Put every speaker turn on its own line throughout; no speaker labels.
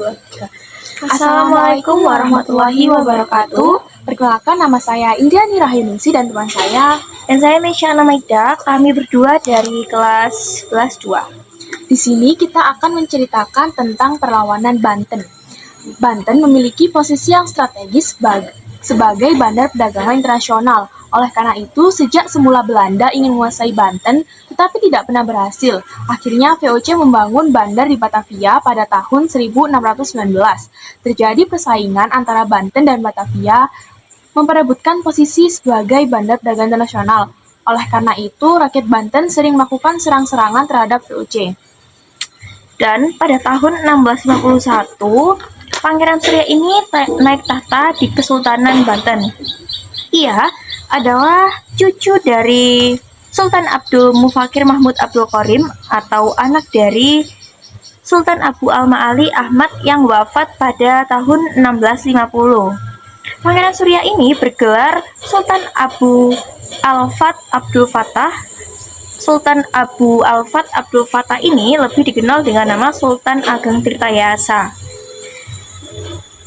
2, 3.
Assalamualaikum warahmatullahi wabarakatuh.
Perkenalkan, nama saya Indiani Rahyuningsi dan teman saya.
Dan saya Mesyana Maida. Kami berdua dari kelas 2.
Di sini kita akan menceritakan tentang perlawanan Banten. Banten memiliki posisi yang strategis sebagai bandar perdagangan internasional. Oleh karena itu, sejak semula Belanda ingin menguasai Banten, tetapi tidak pernah berhasil. Akhirnya VOC membangun bandar di Batavia pada tahun 1619. Terjadi persaingan antara Banten dan Batavia memperebutkan posisi sebagai bandar perdagangan internasional. Oleh karena itu, rakyat Banten sering melakukan serang-serangan terhadap VOC.
Dan pada tahun 1651, Pangeran Surya ini naik tahta di Kesultanan Banten. Ia adalah cucu dari Sultan Abdul Mufakir Mahmud Abdul Karim atau anak dari Sultan Abu al-Ma'ali Ahmad yang wafat pada tahun 1650. Pangeran Surya ini bergelar Sultan Abu Al-Fat Abdul Fattah. Sultan Abu Al-Fat Abdul Fattah ini lebih dikenal dengan nama Sultan Ageng Tirtayasa.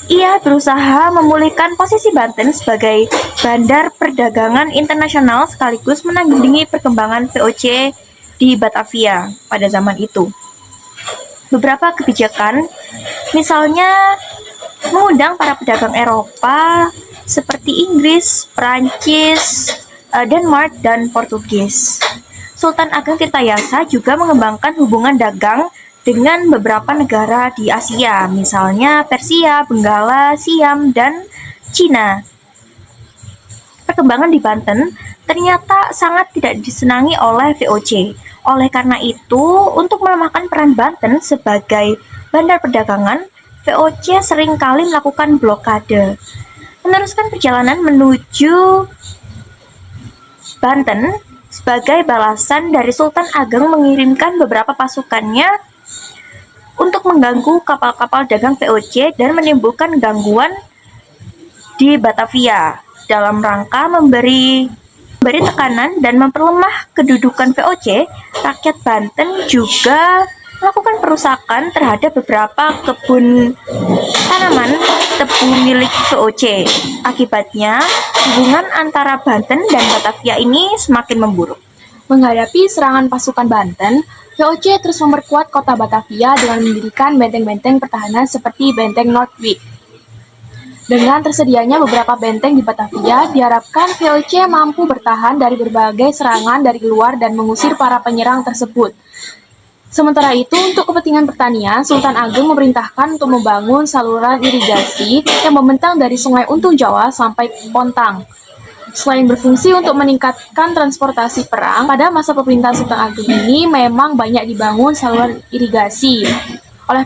Ia berusaha memulihkan posisi Banten sebagai bandar perdagangan internasional sekaligus menandingi perkembangan VOC di Batavia pada zaman itu. Beberapa kebijakan, misalnya mengundang para pedagang Eropa seperti Inggris, Prancis, Denmark, dan Portugis. Sultan Ageng Tirtayasa juga mengembangkan hubungan dagang dengan beberapa negara di Asia, misalnya Persia, Benggala, Siam, dan Cina. Perkembangan di Banten ternyata sangat tidak disenangi oleh VOC. Oleh karena itu, untuk melemahkan peran Banten sebagai bandar perdagangan, VOC seringkali melakukan blokade. Meneruskan perjalanan menuju Banten, sebagai balasan dari Sultan Ageng mengirimkan beberapa pasukannya untuk mengganggu kapal-kapal dagang VOC dan menimbulkan gangguan di Batavia dalam rangka memberi tekanan dan memperlemah kedudukan VOC. Rakyat Banten juga melakukan perusakan terhadap beberapa kebun tanaman tebu milik VOC. Akibatnya, hubungan antara Banten dan Batavia ini semakin memburuk.
Menghadapi serangan pasukan Banten, VOC terus memperkuat kota Batavia dengan mendirikan benteng-benteng pertahanan seperti Benteng Noordwijk. Dengan tersedianya beberapa benteng di Batavia, diharapkan VOC mampu bertahan dari berbagai serangan dari luar dan mengusir para penyerang tersebut. Sementara itu, untuk kepentingan pertanian, Sultan Ageng memerintahkan untuk membangun saluran irigasi yang membentang dari Sungai Untung Jawa sampai Pontang. Selain berfungsi untuk meningkatkan transportasi perang, pada masa pemerintahan Sultan Ageng ini memang banyak dibangun saluran irigasi. Oleh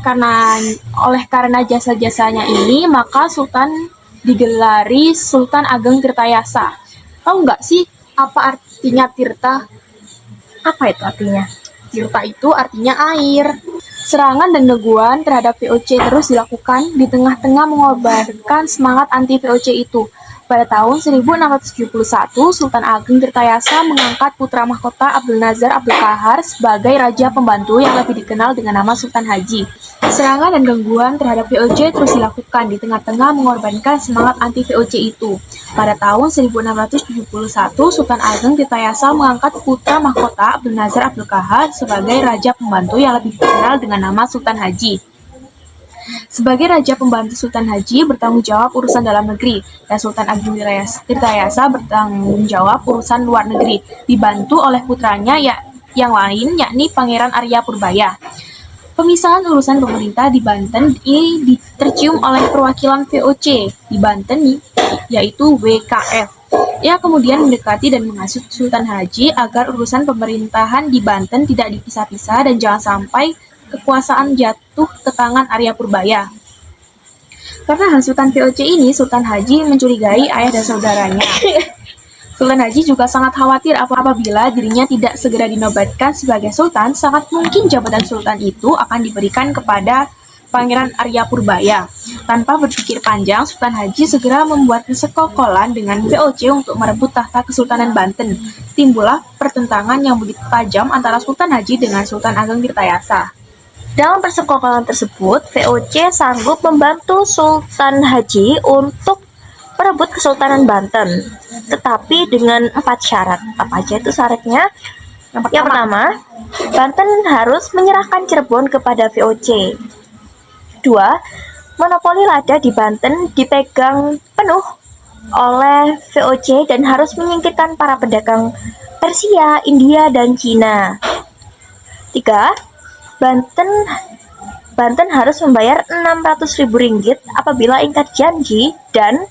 karena jasa-jasanya ini, maka Sultan digelari Sultan Ageng Tirtayasa. Tahu nggak sih apa artinya Tirta?
Apa itu artinya?
Tirta itu artinya air. Serangan dan gangguan terhadap VOC terus dilakukan di tengah-tengah mengobarkan semangat anti VOC itu. Pada tahun 1671, Sultan Ageng Tirtayasa mengangkat putra mahkota Abdul Nazar Abdul Qahar sebagai raja pembantu yang lebih dikenal dengan nama Sultan Haji. Serangan dan gangguan terhadap VOC terus dilakukan di tengah-tengah mengorbankan semangat anti VOC itu. Pada tahun 1671, Sultan Ageng Tirtayasa mengangkat putra mahkota Abdul Nazar Abdul Qahar sebagai raja pembantu yang lebih dikenal dengan nama Sultan Haji. Sebagai raja pembantu, Sultan Haji bertanggung jawab urusan dalam negeri, dan Sultan Ageng Tirtayasa bertanggung jawab urusan luar negeri, dibantu oleh putranya yang lain, yakni Pangeran Arya Purbaya. Pemisahan urusan pemerintah di Banten ini tercium oleh perwakilan VOC di Banten, yaitu WKF. Ia kemudian mendekati dan menghasut Sultan Haji agar urusan pemerintahan di Banten tidak dipisah-pisah dan jangan sampai kekuasaan jatuh ke tangan Arya Purbaya. Karena hasutan VOC ini, Sultan Haji mencurigai ayah dan saudaranya. Sultan Haji juga sangat khawatir apabila dirinya tidak segera dinobatkan sebagai sultan, sangat mungkin jabatan sultan itu akan diberikan kepada Pangeran Arya Purbaya. Tanpa berpikir panjang, Sultan Haji segera membuat persekongkolan dengan VOC untuk merebut tahta Kesultanan Banten. Timbullah pertentangan yang begitu tajam antara Sultan Haji dengan Sultan Ageng Tirtayasa.
Dalam persekongkolan tersebut, VOC sanggup membantu Sultan Haji untuk merebut Kesultanan Banten, tetapi dengan 4 syarat. Apa aja itu syaratnya? Yang pertama, Banten harus menyerahkan Cirebon kepada VOC. 2. Monopoli lada di Banten dipegang penuh oleh VOC dan harus menyingkirkan para pedagang Persia, India, dan Cina. 3. Banten harus membayar Rp600.000 apabila ingkar janji, dan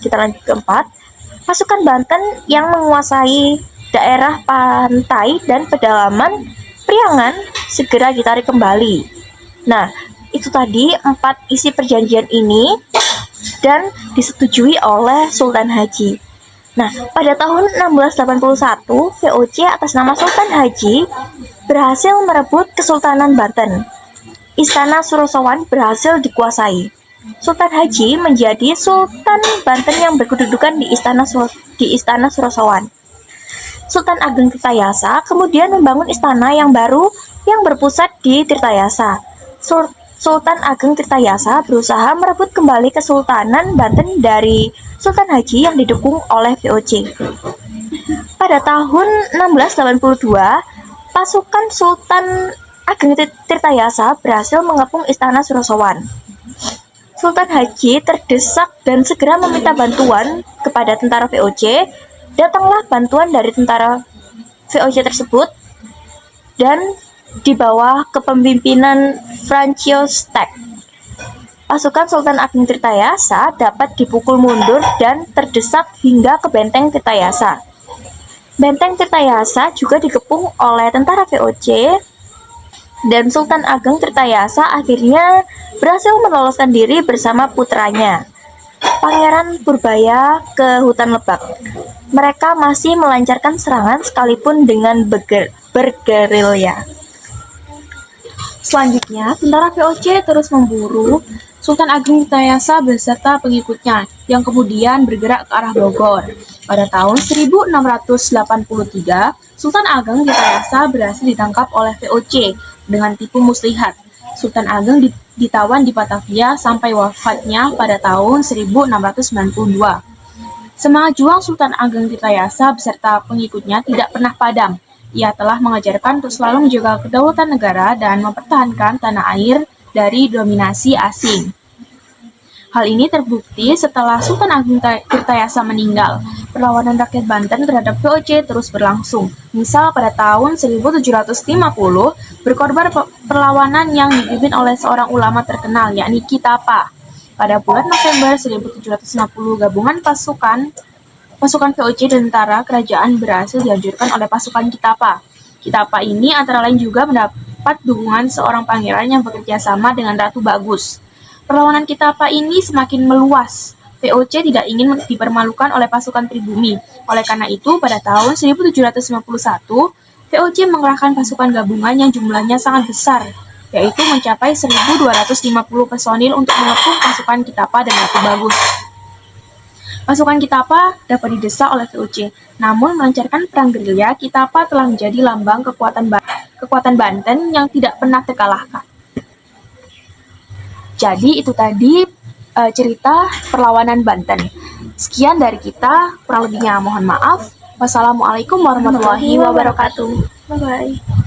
kita lanjut ke 4. Pasukan Banten yang menguasai daerah pantai dan pedalaman Priangan segera ditarik kembali. Nah, itu tadi 4 isi perjanjian ini dan disetujui oleh Sultan Haji. Nah, pada tahun 1681, VOC atas nama Sultan Haji berhasil merebut Kesultanan Banten. Istana Surosowan berhasil dikuasai. Sultan Haji menjadi Sultan Banten yang berkedudukan di Istana Surosowan. Sultan Ageng Tirtayasa kemudian membangun istana yang baru yang berpusat di Tirtayasa. Sultan Ageng Tirtayasa berusaha merebut kembali Kesultanan Banten dari Sultan Haji yang didukung oleh VOC. Pada tahun 1682, pasukan Sultan Ageng Tirtayasa berhasil mengepung Istana Surosowan. Sultan Haji terdesak dan segera meminta bantuan kepada tentara VOC. Datanglah bantuan dari tentara VOC tersebut dan di bawah kepemimpinan Francis Tek. Pasukan Sultan Ageng Tirtayasa dapat dipukul mundur dan terdesak hingga ke Benteng Tirtayasa. Benteng Tirtayasa juga dikepung oleh tentara VOC dan Sultan Ageng Tirtayasa akhirnya berhasil meloloskan diri bersama putranya, Pangeran Purbaya, ke hutan Lebak. Mereka masih melancarkan serangan sekalipun dengan bergerilya.
Selanjutnya, tentara VOC terus memburu Sultan Ageng Tirtayasa beserta pengikutnya yang kemudian bergerak ke arah Bogor. Pada tahun 1683, Sultan Ageng Tirtayasa berhasil ditangkap oleh VOC dengan tipu muslihat. Sultan Ageng ditawan di Batavia sampai wafatnya pada tahun 1692. Semangat juang Sultan Ageng Tirtayasa beserta pengikutnya tidak pernah padam. Ia telah mengajarkan untuk selalu menjaga kedaulatan negara dan mempertahankan tanah air dari dominasi asing. Hal ini terbukti setelah Sultan Ageng Tirtayasa meninggal. Perlawanan rakyat Banten terhadap VOC terus berlangsung. Misal pada tahun 1750, berkorban perlawanan yang dipimpin oleh seorang ulama terkenal, yakni Ki Tapa. Pada bulan November 1760, gabungan pasukan VOC dan tentara kerajaan berhasil dihancurkan oleh pasukan Ki Tapa. Ki Tapa ini antara lain juga mendapat dukungan seorang pangeran yang bekerja sama dengan Ratu Bagus. Perlawanan Ki Tapa ini semakin meluas. VOC tidak ingin dipermalukan oleh pasukan pribumi. Oleh karena itu, pada tahun 1751, VOC mengerahkan pasukan gabungan yang jumlahnya sangat besar, yaitu mencapai 1.250 personil untuk mengepung pasukan Ki Tapa dan Ratu Bagus. Pasukan Ki Tapa dapat didesak oleh VOC, namun melancarkan perang gerilya, Ki Tapa telah menjadi lambang kekuatan Banten yang tidak pernah terkalahkan. Jadi itu tadi cerita perlawanan Banten. Sekian dari kita, kurang lebihnya mohon maaf. Wassalamualaikum warahmatullahi wabarakatuh.
Bye-bye.